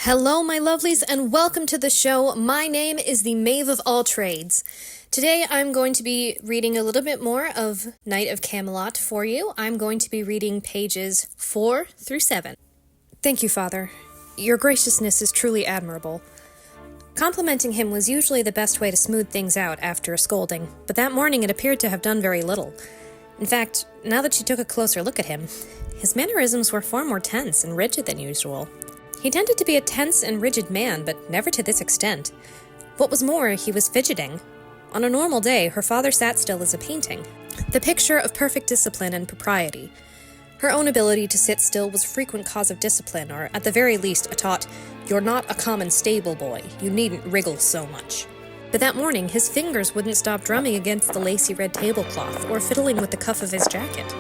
Hello, my lovelies, and welcome to the show. My name is the Maeve of all trades. Today I'm going to be reading a little bit more of Knight of Camelot for you. I'm going to be reading pages 4 through 7. Thank you, Father. Your graciousness is truly admirable. Complimenting him was usually the best way to smooth things out after a scolding, but that morning it appeared to have done very little. In fact, now that she took a closer look at him, his mannerisms were far more tense and rigid than usual. He tended to be a tense and rigid man, but never to this extent. What was more, he was fidgeting. On a normal day, her father sat still as a painting, the picture of perfect discipline and propriety. Her own ability to sit still was a frequent cause of discipline, or at the very least a taught, "You're not a common stable boy, you needn't wriggle so much." But that morning, his fingers wouldn't stop drumming against the lacy red tablecloth, or fiddling with the cuff of his jacket.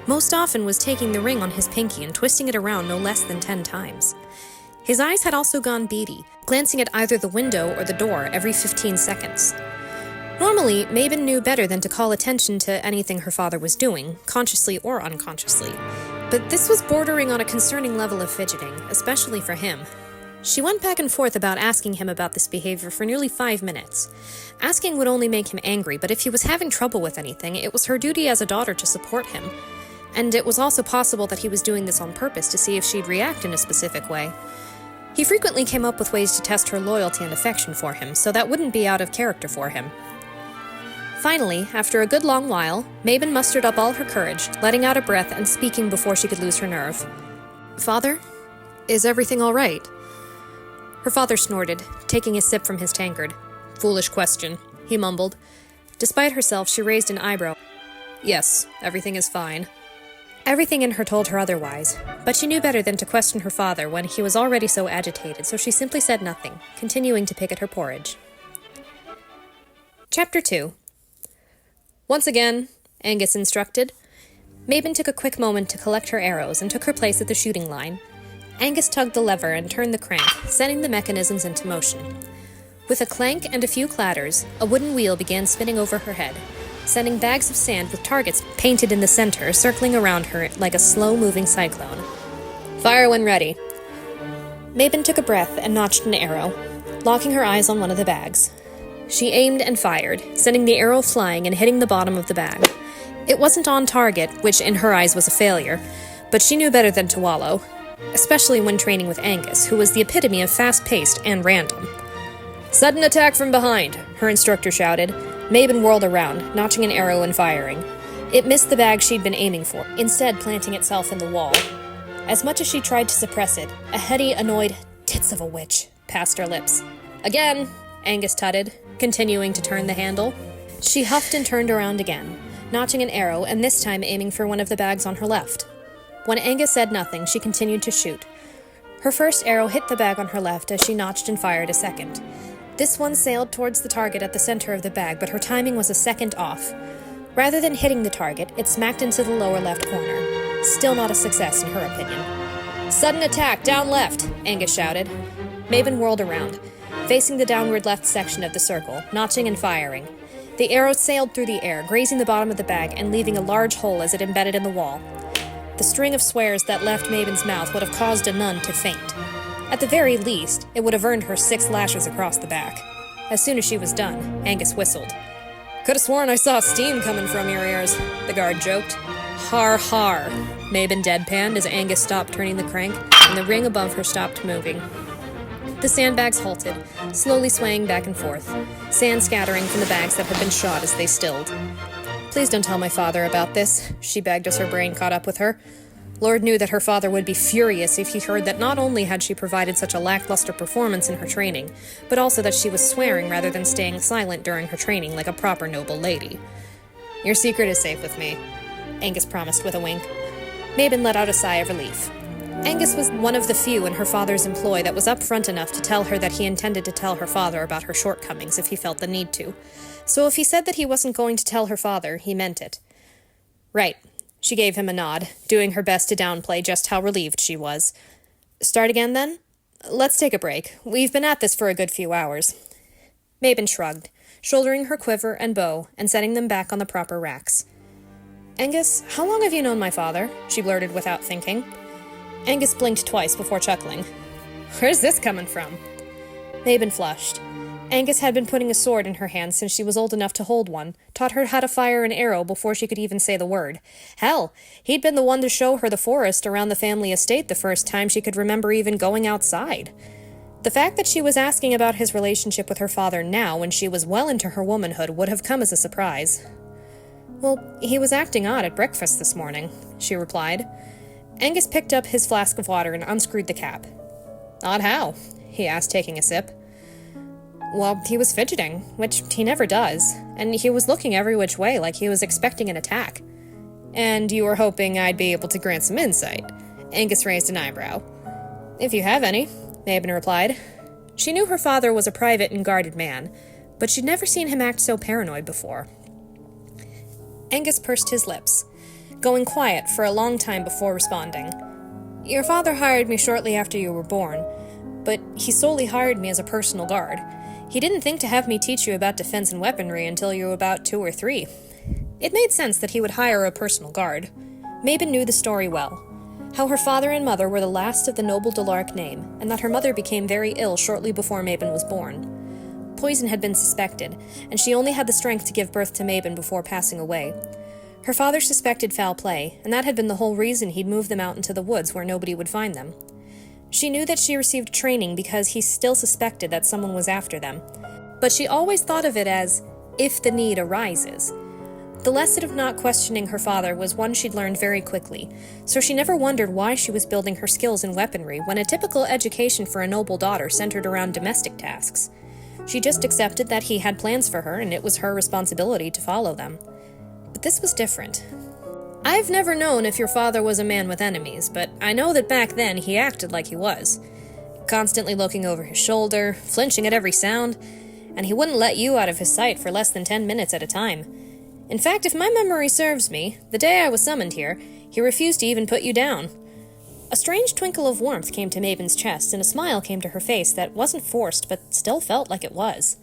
Most often was taking the ring on his pinky and twisting it around no less than 10 times. His eyes had also gone beady, glancing at either the window or the door every 15 seconds. Normally, Mabon knew better than to call attention to anything her father was doing, consciously or unconsciously. But this was bordering on a concerning level of fidgeting, especially for him. She went back and forth about asking him about this behavior for nearly 5 minutes. Asking would only make him angry, but if he was having trouble with anything, it was her duty as a daughter to support him. And it was also possible that he was doing this on purpose to see if she'd react in a specific way. He frequently came up with ways to test her loyalty and affection for him, so that wouldn't be out of character for him. Finally, after a good long while, Mabon mustered up all her courage, letting out a breath and speaking before she could lose her nerve. "Father, is everything all right?" Her father snorted, taking a sip from his tankard. "Foolish question," he mumbled. Despite herself, she raised an eyebrow. "Yes, everything is fine." Everything in her told her otherwise, but she knew better than to question her father when he was already so agitated, so she simply said nothing, continuing to pick at her porridge. Chapter 2. Once again, Angus instructed. Mabon took a quick moment to collect her arrows and took her place at the shooting line. Angus tugged the lever and turned the crank, setting the mechanisms into motion. With a clank and a few clatters, a wooden wheel began spinning over her head, sending bags of sand with targets painted in the center circling around her like a slow-moving cyclone. "Fire when ready." Mabon took a breath and notched an arrow, locking her eyes on one of the bags. She aimed and fired, sending the arrow flying and hitting the bottom of the bag. It wasn't on target, which in her eyes was a failure, but she knew better than to wallow, especially when training with Angus, who was the epitome of fast-paced and random. "Sudden attack from behind," her instructor shouted. Mabon whirled around, notching an arrow and firing. It missed the bag she'd been aiming for, instead planting itself in the wall. As much as she tried to suppress it, a heady, annoyed "tits of a witch" passed her lips. "Again," Angus tutted, continuing to turn the handle. She huffed and turned around again, notching an arrow and this time aiming for one of the bags on her left. When Angus said nothing, she continued to shoot. Her first arrow hit the bag on her left as she notched and fired a second. This one sailed towards the target at the center of the bag, but her timing was a second off. Rather than hitting the target, it smacked into the lower left corner. Still not a success in her opinion. "Sudden attack, down left," Angus shouted. Mabon whirled around, facing the downward left section of the circle, notching and firing. The arrow sailed through the air, grazing the bottom of the bag and leaving a large hole as it embedded in the wall. The string of swears that left Mabon's mouth would have caused a nun to faint. At the very least, it would have earned her 6 lashes across the back. As soon as she was done, Angus whistled. "Could have sworn I saw steam coming from your ears," the guard joked. "Har har," Mabon deadpanned as Angus stopped turning the crank, and the ring above her stopped moving. The sandbags halted, slowly swaying back and forth, sand scattering from the bags that had been shot as they stilled. "Please don't tell my father about this," she begged as her brain caught up with her. Lord knew that her father would be furious if he heard that not only had she provided such a lackluster performance in her training, but also that she was swearing rather than staying silent during her training like a proper noble lady. "Your secret is safe with me," Angus promised with a wink. Mabon let out a sigh of relief. Angus was one of the few in her father's employ that was upfront enough to tell her that he intended to tell her father about her shortcomings if he felt the need to. So if he said that he wasn't going to tell her father, he meant it. "Right." She gave him a nod, doing her best to downplay just how relieved she was. "Start again, then? Let's take a break. We've been at this for a good few hours." Mabon shrugged, shouldering her quiver and bow and setting them back on the proper racks. "Angus, how long have you known my father?" she blurted without thinking. Angus blinked twice before chuckling. Where's this coming from? Mabon flushed. Angus had been putting a sword in her hand since she was old enough to hold one, taught her how to fire an arrow before she could even say the word. Hell, he'd been the one to show her the forest around the family estate the first time she could remember even going outside. The fact that she was asking about his relationship with her father now, when she was well into her womanhood, would have come as a surprise. Well, he was acting odd at breakfast this morning, she replied. Angus picked up his flask of water and unscrewed the cap. Odd how? He asked, taking a sip. Well, he was fidgeting, which he never does, and he was looking every which way like he was expecting an attack. And you were hoping I'd be able to grant some insight? Angus raised an eyebrow. If you have any, Mabon replied. She knew her father was a private and guarded man, but she'd never seen him act so paranoid before. Angus pursed his lips, going quiet for a long time before responding. Your father hired me shortly after you were born, but he solely hired me as a personal guard. He didn't think to have me teach you about defense and weaponry until you were about 2 or 3. It made sense that he would hire a personal guard. Mabon knew the story well. How her father and mother were the last of the noble Delark name, and that her mother became very ill shortly before Mabon was born. Poison had been suspected, and she only had the strength to give birth to Mabon before passing away. Her father suspected foul play, and that had been the whole reason he'd moved them out into the woods where nobody would find them. She knew that she received training because he still suspected that someone was after them, but she always thought of it as, if the need arises. The lesson of not questioning her father was one she'd learned very quickly, so she never wondered why she was building her skills in weaponry when a typical education for a noble daughter centered around domestic tasks. She just accepted that he had plans for her, and it was her responsibility to follow them. But this was different. I've never known if your father was a man with enemies, but I know that back then he acted like he was. Constantly looking over his shoulder, flinching at every sound, and he wouldn't let you out of his sight for less than 10 minutes at a time. In fact, if my memory serves me, the day I was summoned here, he refused to even put you down. A strange twinkle of warmth came to Mabon's chest, and a smile came to her face that wasn't forced, but still felt like it was.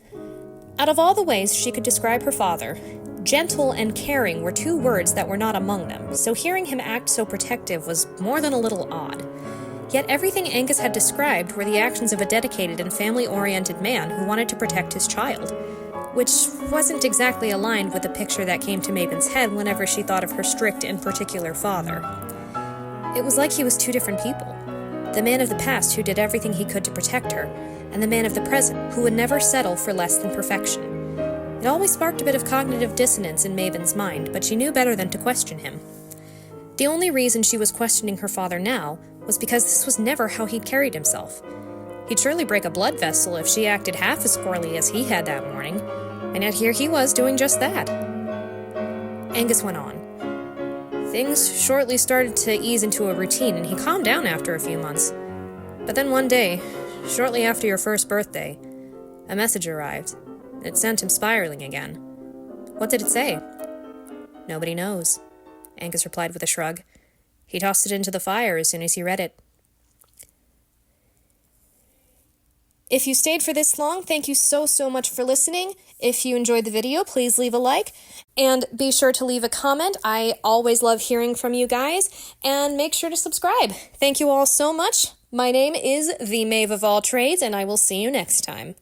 Out of all the ways she could describe her father, gentle and caring were 2 words that were not among them, so hearing him act so protective was more than a little odd. Yet everything Angus had described were the actions of a dedicated and family-oriented man who wanted to protect his child, which wasn't exactly aligned with the picture that came to Mabon's head whenever she thought of her strict and particular father. It was like he was 2 different people. The man of the past who did everything he could to protect her, and the man of the present who would never settle for less than perfection. It always sparked a bit of cognitive dissonance in Mabon's mind, but she knew better than to question him. The only reason she was questioning her father now was because this was never how he'd carried himself. He'd surely break a blood vessel if she acted half as squirrely as he had that morning, and yet here he was doing just that. Angus went on. Things shortly started to ease into a routine, and he calmed down after a few months. But then one day, shortly after your first birthday, a message arrived. It sent him spiraling again. What did it say? Nobody knows, Angus replied with a shrug. He tossed it into the fire as soon as he read it. If you stayed for this long, thank you so much for listening. If you enjoyed the video, please leave a like, and be sure to leave a comment. I always love hearing from you guys, and make sure to subscribe. Thank you all so much. My name is the Maeve of All Trades, and I will see you next time.